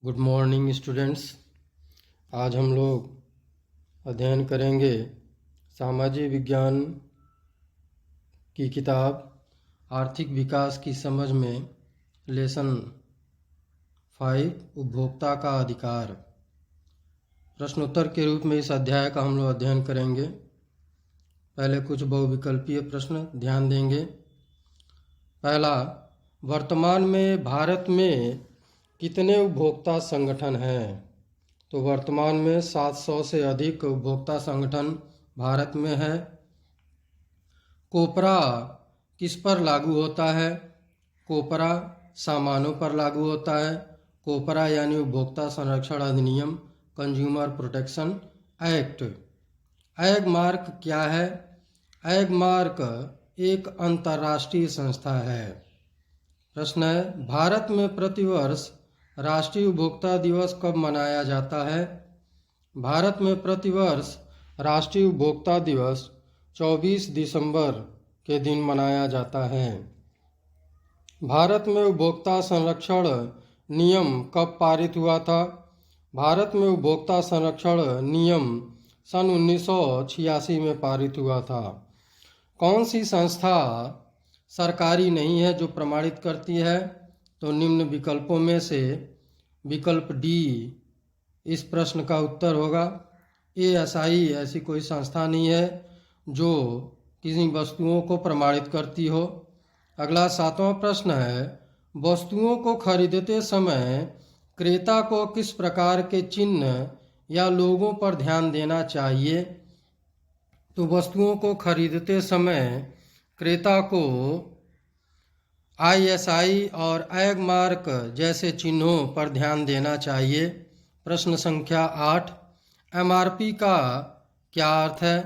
Good morning students. आज हम लोग अध्ययन करेंगे सामाजिक विज्ञान की किताब आर्थिक विकास की समझ में लेसन 5 उपभोक्ता का अधिकार। प्रश्नोत्तर के रूप में इस अध्याय का हम लोग अध्ययन करेंगे। पहले कुछ बहुविकल्पीय प्रश्न ध्यान देंगे। पहला, वर्तमान में भारत में कितने उपभोक्ता संगठन हैं? तो वर्तमान में 700 से अधिक उपभोक्ता संगठन भारत में है। कोपरा किस पर लागू होता है? कोपरा सामानों पर लागू होता है। कोपरा यानी उपभोक्ता संरक्षण अधिनियम, कंज्यूमर प्रोटेक्शन एक्ट। एगमार्क क्या है? एगमार्क एक अंतर्राष्ट्रीय संस्था है। प्रश्न है, भारत में प्रतिवर्ष राष्ट्रीय उपभोक्ता दिवस कब मनाया जाता है? भारत में प्रतिवर्ष राष्ट्रीय उपभोक्ता दिवस 24 दिसंबर के दिन मनाया जाता है। भारत में उपभोक्ता संरक्षण नियम कब पारित हुआ था? भारत में उपभोक्ता संरक्षण नियम सन 1986 में पारित हुआ था। कौन सी संस्था सरकारी नहीं है जो प्रमाणित करती है? तो निम्न विकल्पों में से विकल्प डी इस प्रश्न का उत्तर होगा। ASI ऐसी कोई संस्था नहीं है जो किसी वस्तुओं को प्रमाणित करती हो। अगला 7वां प्रश्न है, वस्तुओं को खरीदते समय क्रेता को किस प्रकार के चिन्ह या लोगों पर ध्यान देना चाहिए? तो वस्तुओं को खरीदते समय क्रेता को ISI और एगमार्क जैसे चिन्हों पर ध्यान देना चाहिए। प्रश्न संख्या 8, MRP का क्या अर्थ है?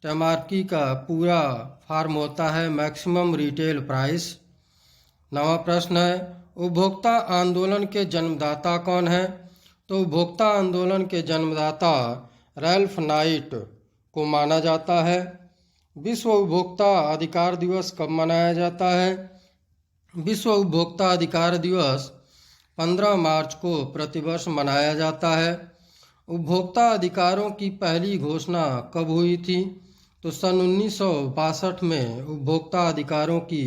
तो MRP का पूरा फॉर्म होता है मैक्सिमम रिटेल प्राइस। 9वां प्रश्न है, उपभोक्ता आंदोलन के जन्मदाता कौन है? तो उपभोक्ता आंदोलन के जन्मदाता रैल्फ नाइट को माना जाता है। विश्व उपभोक्ता अधिकार दिवस कब मनाया जाता है? विश्व उपभोक्ता अधिकार दिवस 15 मार्च को प्रतिवर्ष मनाया जाता है। उपभोक्ता अधिकारों की पहली घोषणा कब हुई थी? तो सन 1962 में उपभोक्ता अधिकारों की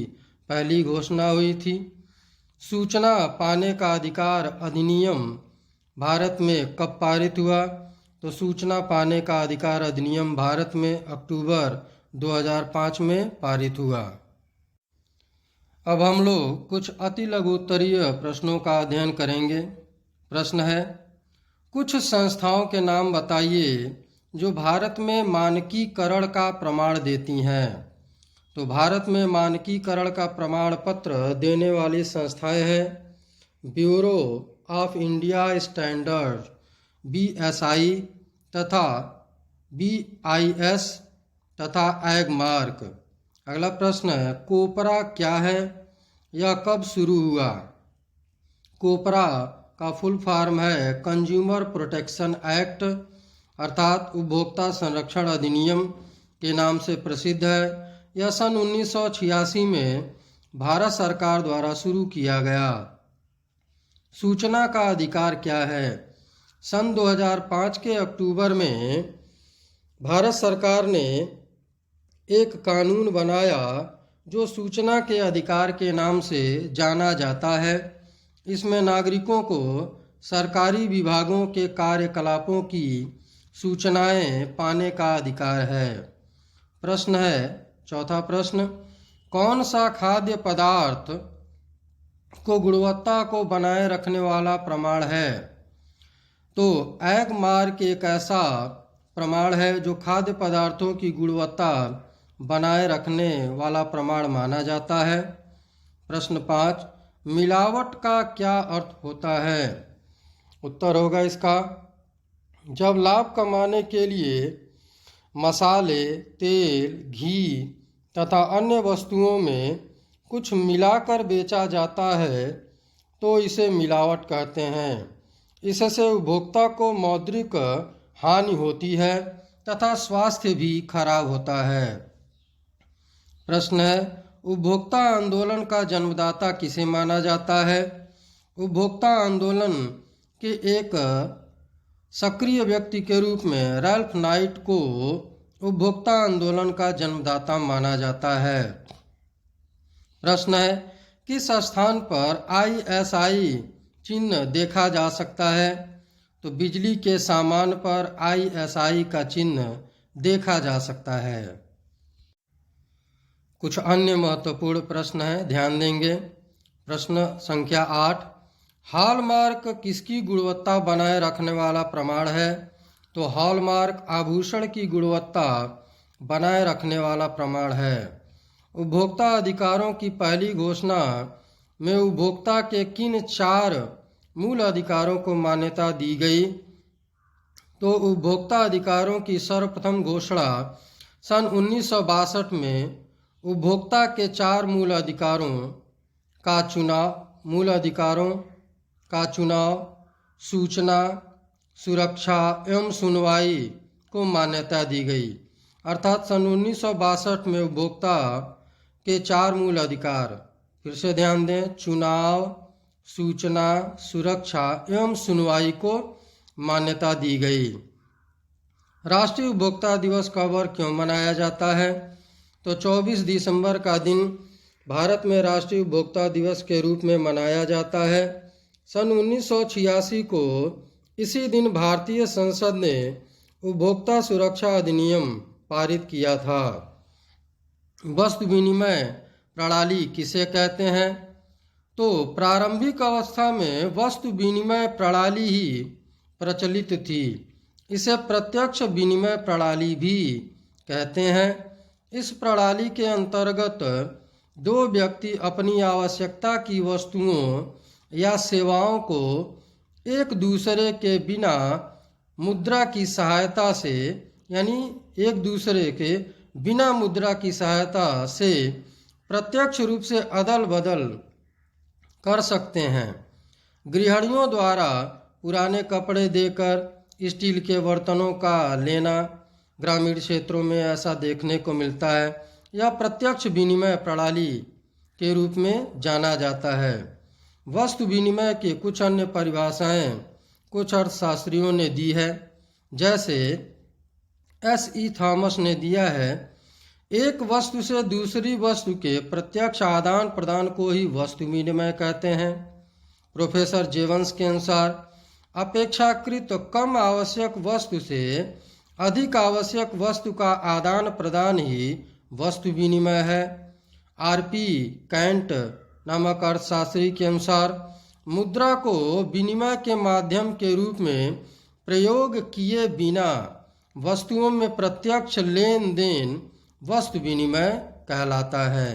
पहली घोषणा हुई थी। सूचना पाने का अधिकार अधिनियम भारत में कब पारित हुआ? तो सूचना पाने का अधिकार अधिनियम भारत में अक्टूबर 2005 में पारित हुआ। अब हम लोग कुछ अति लघु उत्तरीय प्रश्नों का अध्ययन करेंगे। प्रश्न है, कुछ संस्थाओं के नाम बताइए जो भारत में मानकीकरण का प्रमाण देती हैं। तो भारत में मानकीकरण का प्रमाण पत्र देने वाली संस्थाएं हैं bureau of India standard BSI तथा BIS तथा एगमार्क। अगला प्रश्न है, कोपरा क्या है? यह कब शुरू हुआ? कोपरा का फुल फॉर्म है कंज्यूमर प्रोटेक्शन एक्ट, अर्थात उपभोक्ता संरक्षण अधिनियम के नाम से प्रसिद्ध है। यह सन 1986 में भारत सरकार द्वारा शुरू किया गया। सूचना का अधिकार क्या है? सन 2005 के अक्टूबर में भारत सरकार ने एक कानून बनाया जो सूचना के अधिकार के नाम से जाना जाता है। इसमें नागरिकों को सरकारी विभागों के कार्यकलापों की सूचनाएं पाने का अधिकार है। प्रश्न है, चौथा प्रश्न, कौन सा खाद्य पदार्थ को गुणवत्ता को बनाए रखने वाला प्रमाण है? तो एगमार्क एक ऐसा प्रमाण है जो खाद्य पदार्थों की गुणवत्ता बनाए रखने वाला प्रमाण माना जाता है। प्रश्न 5, मिलावट का क्या अर्थ होता है? उत्तर होगा इसका, जब लाभ कमाने के लिए मसाले, तेल, घी तथा अन्य वस्तुओं में कुछ मिलाकर बेचा जाता है तो इसे मिलावट कहते हैं। इससे उपभोक्ता को मौद्रिक हानि होती है तथा स्वास्थ्य भी खराब होता है। प्रश्न है, उपभोक्ता आंदोलन का जन्मदाता किसे माना जाता है? उपभोक्ता आंदोलन के एक सक्रिय व्यक्ति के रूप में रैल्फ नाइट को उपभोक्ता आंदोलन का जन्मदाता माना जाता है। प्रश्न है, किस स्थान पर ISI चिन्ह देखा जा सकता है? तो बिजली के सामान पर ISI का चिन्ह देखा जा सकता है। कुछ अन्य महत्वपूर्ण प्रश्न हैं, ध्यान देंगे। प्रश्न संख्या 8, हॉलमार्क किसकी गुणवत्ता बनाए रखने वाला प्रमाण है? तो हॉलमार्क आभूषण की गुणवत्ता बनाए रखने वाला प्रमाण है। उपभोक्ता अधिकारों की पहली घोषणा में उपभोक्ता के किन 4 मूल अधिकारों को मान्यता दी गई? तो उपभोक्ता अधिकारों की सर्वप्रथम घोषणा सन 1962 में उपभोक्ता के 4 मूल अधिकारों का चुनाव, सूचना, सुरक्षा एवं सुनवाई को मान्यता दी गई। अर्थात सन 1962 में उपभोक्ता के 4 मूल अधिकार, फिर से ध्यान दें, चुनाव, सूचना, सुरक्षा एवं सुनवाई को मान्यता दी गई। राष्ट्रीय उपभोक्ता दिवस कब और क्यों मनाया जाता है? तो 24 दिसंबर का दिन भारत में राष्ट्रीय उपभोक्ता दिवस के रूप में मनाया जाता है। सन 1986 को इसी दिन भारतीय संसद ने उपभोक्ता सुरक्षा अधिनियम पारित किया था। वस्तु विनिमय प्रणाली किसे कहते हैं? तो प्रारंभिक अवस्था में वस्तु विनिमय प्रणाली ही प्रचलित थी। इसे प्रत्यक्ष विनिमय प्रणाली भी कहते हैं। इस प्रणाली के अंतर्गत 2 व्यक्ति अपनी आवश्यकता की वस्तुओं या सेवाओं को एक दूसरे के बिना मुद्रा की सहायता से, यानी एक दूसरे के बिना मुद्रा की सहायता से प्रत्यक्ष रूप से अदल बदल कर सकते हैं। गृहिणियों द्वारा पुराने कपड़े देकर स्टील के बर्तनों का लेना ग्रामीण क्षेत्रों में ऐसा देखने को मिलता है। यह प्रत्यक्ष विनिमय प्रणाली के रूप में जाना जाता है। वस्तु विनिमय की कुछ अन्य परिभाषाएं कुछ अर्थशास्त्रियों ने दी है, जैसे S.E. थॉमस ने दिया है, एक वस्तु से दूसरी वस्तु के प्रत्यक्ष आदान प्रदान को ही वस्तु विनिमय कहते हैं। प्रोफेसर जेवंस के अनुसार अपेक्षाकृत कम आवश्यक वस्तु से अधिक आवश्यक वस्तु का आदान प्रदान ही वस्तु विनिमय है। R.P. कैंट नामक अर्थशास्त्री के अनुसार मुद्रा को विनिमय के माध्यम के रूप में प्रयोग किए बिना वस्तुओं में प्रत्यक्ष लेन देन वस्तु विनिमय कहलाता है।